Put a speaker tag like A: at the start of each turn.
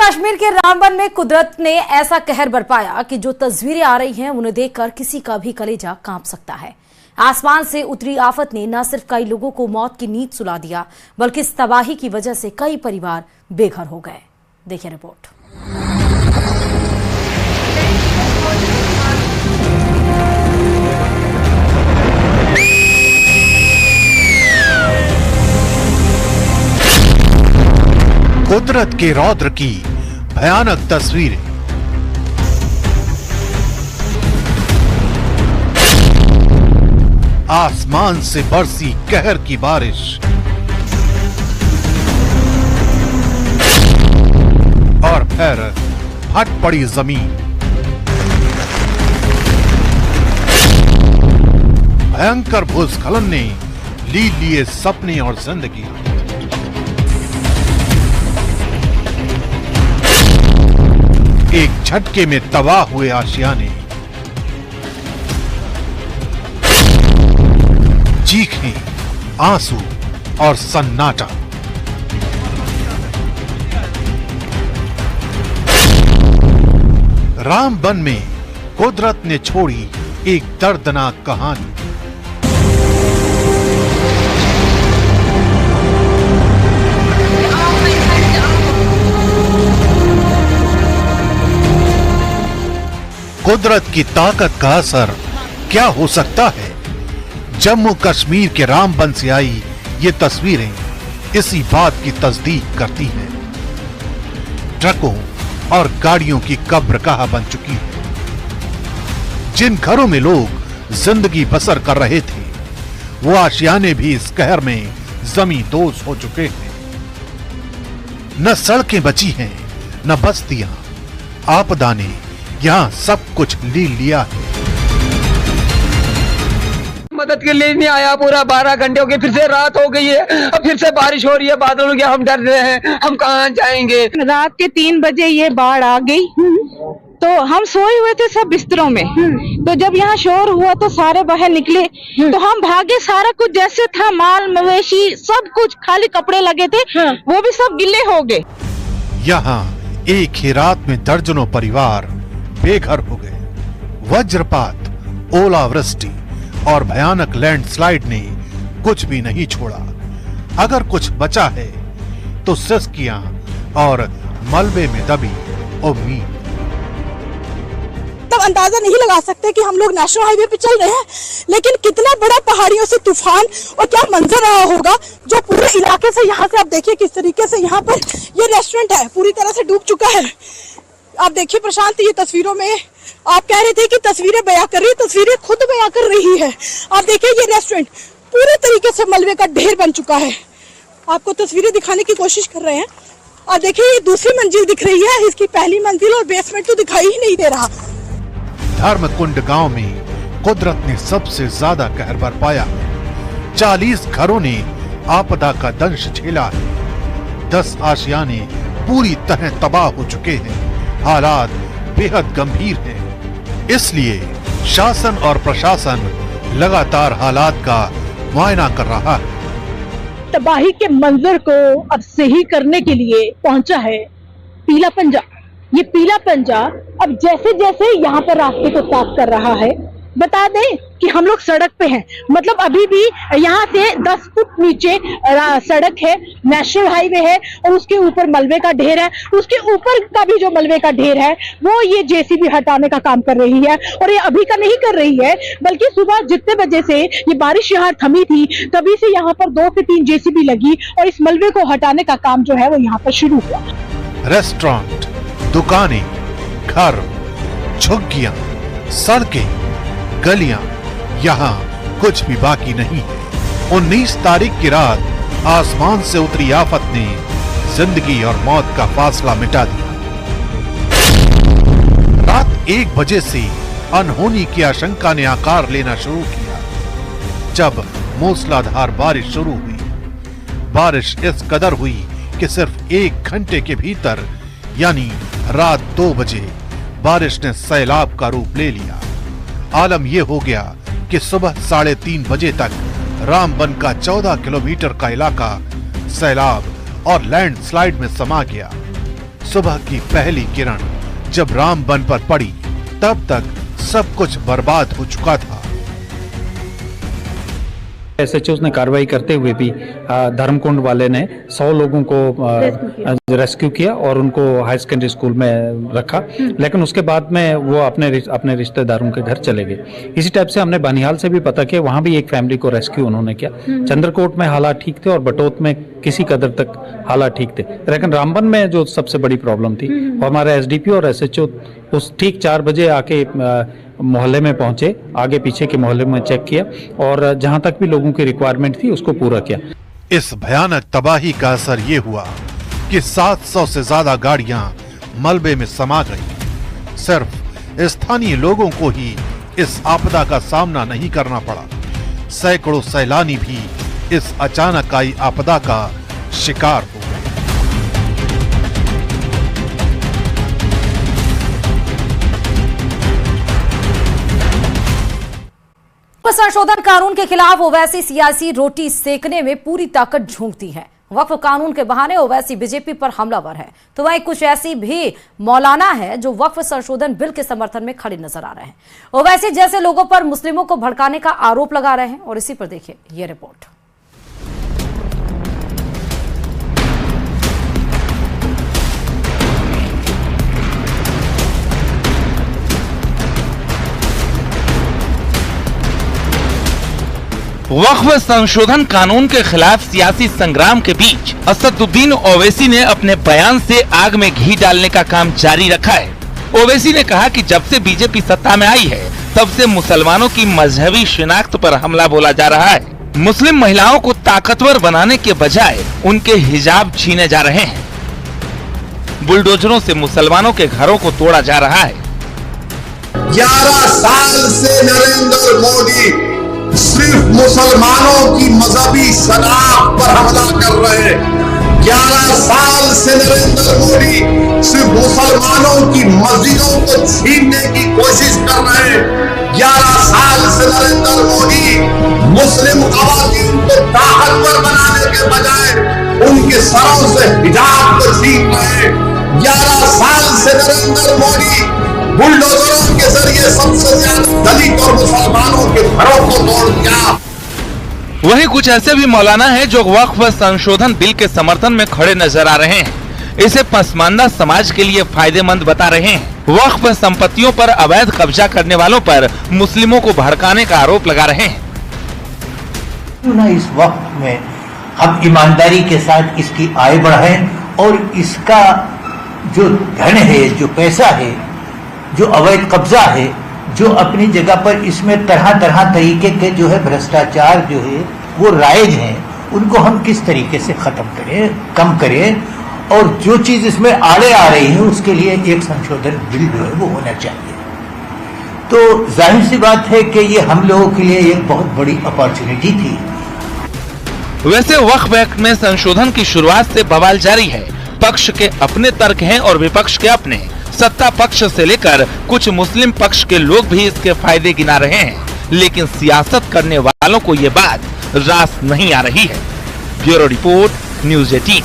A: कश्मीर के रामबन में कुदरत ने ऐसा कहर बरपाया कि जो तस्वीरें आ रही हैं उन्हें देखकर किसी का भी कलेजा कांप सकता है। आसमान से उतरी आफत ने न सिर्फ कई लोगों को मौत की नींद सुला दिया, बल्कि इस तबाही की वजह से कई परिवार बेघर हो गए। देखिए रिपोर्ट।
B: कुदरत के रौद्र की भयानक तस्वीरें। आसमान से बरसी कहर की बारिश और फिर फट पड़ी जमीन। भयंकर भूस्खलन ने ली लिए सपने और जिंदगी। एक झटके में तबाह हुए आशियाने, चीखें, आंसू और सन्नाटा। रामबन में कुदरत ने छोड़ी एक दर्दनाक कहानी। कुदरत की ताकत का असर क्या हो सकता है? जम्मू कश्मीर के रामबन से आई ये तस्वीरें इसी बात की तस्दीक करती हैं। ट्रकों और गाड़ियों की कब्र कहाँ बन चुकी है। जिन घरों में लोग जिंदगी बसर कर रहे थे, वो आशियाने भी इस कहर में जमींदोज हो चुके हैं। न सड़कें बची हैं, न बस्तियां। आपदा ने यहाँ सब कुछ ले लिया है।
C: मदद के लिए नहीं आया। पूरा 12 घंटे हो गए, फिर से रात हो गई है, अब फिर से बारिश हो रही है, बादल हो गया। हम डर रहे हैं, हम कहाँ जाएंगे।
D: रात के 3 बजे ये बाढ़ आ गई, तो हम सोए हुए थे सब बिस्तरों में। तो जब यहाँ शोर हुआ तो सारे बाहर निकले, तो हम भागे। सारा कुछ जैसे था, माल मवेशी सब कुछ, खाली कपड़े लगे थे वो भी सब गिले हो गए।
B: यहाँ एक ही रात में दर्जनों परिवार बेघर हो गए। वज्रपात, ओलावृष्टि और भयानक लैंडस्लाइड ने कुछ भी नहीं छोड़ा। अगर कुछ बचा है तो सिसकियां और मलबे में दबी उम्मीद।
E: तब अंदाजा नहीं लगा सकते कि हम लोग नेशनल हाईवे पे चल रहे हैं, लेकिन कितना बड़ा पहाड़ियों से तूफान और क्या मंजर रहा होगा जो पूरे इलाके से। यहाँ से आप देखिए किस तरीके से यहाँ पर ये रेस्टोरेंट है पूरी तरह से डूब चुका है। आप देखिए प्रशांत, ये तस्वीरों में आप कह रहे थे कि तस्वीरें बयां कर रही है, तस्वीरें खुद बयां कर रही है। आप देखिए ये रेस्टोरेंट पूरे तरीके से मलबे का ढेर बन चुका है। आपको तस्वीरें दिखाने की कोशिश कर रहे हैं। और देखिए ये दूसरी मंजिल दिख रही है, इसकी पहली मंजिल और बेसमेंट तो दिखाई ही नहीं दे रहा।
B: धर्मकुंड गांव में कुदरत ने सबसे ज्यादा कहर बरपाया। 40 घरों ने आपदा का दंश झेला है। 10 आशियाने पूरी तरह तबाह हो चुके हैं। हालात बेहद गंभीर हैं। इसलिए शासन और प्रशासन लगातार हालात का मुआयना कर रहा है।
D: तबाही के मंजर को अब सही करने के लिए पहुंचा है पीला पंजा। ये पीला पंजा अब जैसे जैसे यहाँ पर रास्ते को साफ कर रहा है। बता दें कि हम लोग सड़क पे हैं, मतलब अभी भी यहाँ से 10 फुट नीचे सड़क है, नेशनल हाईवे है, और उसके ऊपर मलबे का ढेर है। उसके ऊपर का भी जो मलबे का ढेर है वो ये जेसीबी हटाने का काम कर रही है। और ये अभी का नहीं कर रही है, बल्कि सुबह जितने बजे से ये बारिश यहाँ थमी थी तभी से यहाँ पर 2 से 3 जेसीबी लगी और इस मलबे को हटाने का काम जो है वो यहाँ पर शुरू हुआ।
B: रेस्टोरेंट, दुकानें, घर, झुग्गियां, सड़कें, गलियां, यहाँ कुछ भी बाकी नहीं है। 19 तारीख की रात आसमान से उतरी आफत ने जिंदगी और मौत का फासला मिटा दिया। रात 1 बजे से अनहोनी की आशंका ने आकार लेना शुरू किया जब मूसलाधार बारिश शुरू हुई। बारिश इस कदर हुई कि सिर्फ 1 घंटे के भीतर यानी रात 2 बजे बारिश ने सैलाब का रूप ले लिया। आलम यह हो गया कि सुबह 3:30 बजे तक रामबन का 14 किलोमीटर का इलाका सैलाब और लैंडस्लाइड में समा गया। सुबह की पहली किरण जब रामबन पर पड़ी तब तक सब कुछ बर्बाद हो चुका था।
F: SHO ने कार्रवाई करते हुए भी धर्मकुंड वाले ने 100 लोगों को रेस्क्यू किया और उनको हाई सेकेंडरी स्कूल में रखा, लेकिन उसके बाद में वो अपने रिश्तेदारों के घर चले गए। इसी टाइप से हमने बनिहाल से भी पता किया, वहां भी एक फैमिली को रेस्क्यू उन्होंने किया। चंद्रकोट में हालात ठीक थे और बटोत में किसी कदर तक हालात ठीक थे, लेकिन रामबन में जो सबसे बड़ी प्रॉब्लम थी वो हमारे SDPO और SHO उस ठीक 4 बजे आके मोहल्ले में पहुंचे, आगे पीछे के मोहल्ले में चेक किया और जहां तक भी लोगों की रिक्वायरमेंट थी उसको पूरा किया।
B: इस भयानक तबाही का असर ये हुआ कि 700 से ज्यादा गाड़ियां मलबे में समा गई। सिर्फ स्थानीय लोगों को ही इस आपदा का सामना नहीं करना पड़ा, सैकड़ों सैलानी भी इस अचानक आई आपदा का शिकार हो गए।
A: संशोधन कानून के खिलाफ ओवैसी सियासी रोटी सेकने में पूरी ताकत झोंकती है। वक्फ कानून के बहाने ओवैसी बीजेपी पर हमलावर है, तो वहीं कुछ ऐसी भी मौलाना है जो वक्फ संशोधन बिल के समर्थन में खड़े नजर आ रहे हैं। ओवैसी जैसे लोगों पर मुस्लिमों को भड़काने का आरोप लगा रहे हैं और इसी पर देखिए ये रिपोर्ट।
G: वक्फ संशोधन कानून के खिलाफ सियासी संग्राम के बीच असदुद्दीन ओवैसी ने अपने बयान से आग में घी डालने का काम जारी रखा है। ओवैसी ने कहा कि जब से बीजेपी सत्ता में आई है तब से मुसलमानों की मजहबी शिनाख्त पर हमला बोला जा रहा है। मुस्लिम महिलाओं को ताकतवर बनाने के बजाय उनके हिजाब छीने जा रहे हैं। बुलडोजरों से मुसलमानों के घरों को तोड़ा जा रहा है।
H: 11 साल से नरेंद्र मोदी सिर्फ मुसलमानों की मजहबी शनाख्त पर हमला कर रहे हैं। 11 साल से नरेंद्र मोदी सिर्फ मुसलमानों की मस्जिदों को छीनने की कोशिश कर रहे हैं। 11 साल से नरेंद्र मोदी मुस्लिम खवातीन को ताकतवर बनाने के बजाय उनके सरों से हिजाब को छीन रहे हैं। 11 साल से नरेंद्र मोदी बुलडोजरों के जरिए सबसे ज्यादा दलित और मुसलमानों के घरों को तोड़ दिया।
G: वहीं कुछ ऐसे भी मौलाना हैं जो वक्फ संशोधन बिल के समर्थन में खड़े नजर आ रहे हैं। इसे पसमानदा समाज के लिए फायदेमंद बता रहे हैं। वक्फ संपत्तियों पर अवैध कब्जा करने वालों पर मुस्लिमों को भड़काने का आरोप लगा रहे हैं।
I: क्यों ना इस वक्त में हम ईमानदारी के साथ इसकी आय बढ़ाएं और इसका जो धन है, जो पैसा है, जो अवैध कब्जा है, जो अपनी जगह पर इसमें तरह तरह तरीके के जो है भ्रष्टाचार जो है वो राइज हैं, उनको हम किस तरीके से खत्म करें, कम करें, और जो चीज इसमें आड़े आ रही है उसके लिए एक संशोधन बिल जो है वो होना चाहिए। तो जाहिर सी बात है कि ये हम लोगों के लिए एक बहुत बड़ी अपॉर्चुनिटी थी।
G: वैसे वक्फ एक्ट में संशोधन की शुरुआत से बवाल जारी है। पक्ष के अपने तर्क हैं और विपक्ष के अपने। सत्ता पक्ष से लेकर कुछ मुस्लिम पक्ष के लोग भी इसके फायदे गिना रहे हैं, लेकिन सियासत करने वालों को ये बात रास नहीं आ रही है। Bureau report, news 18।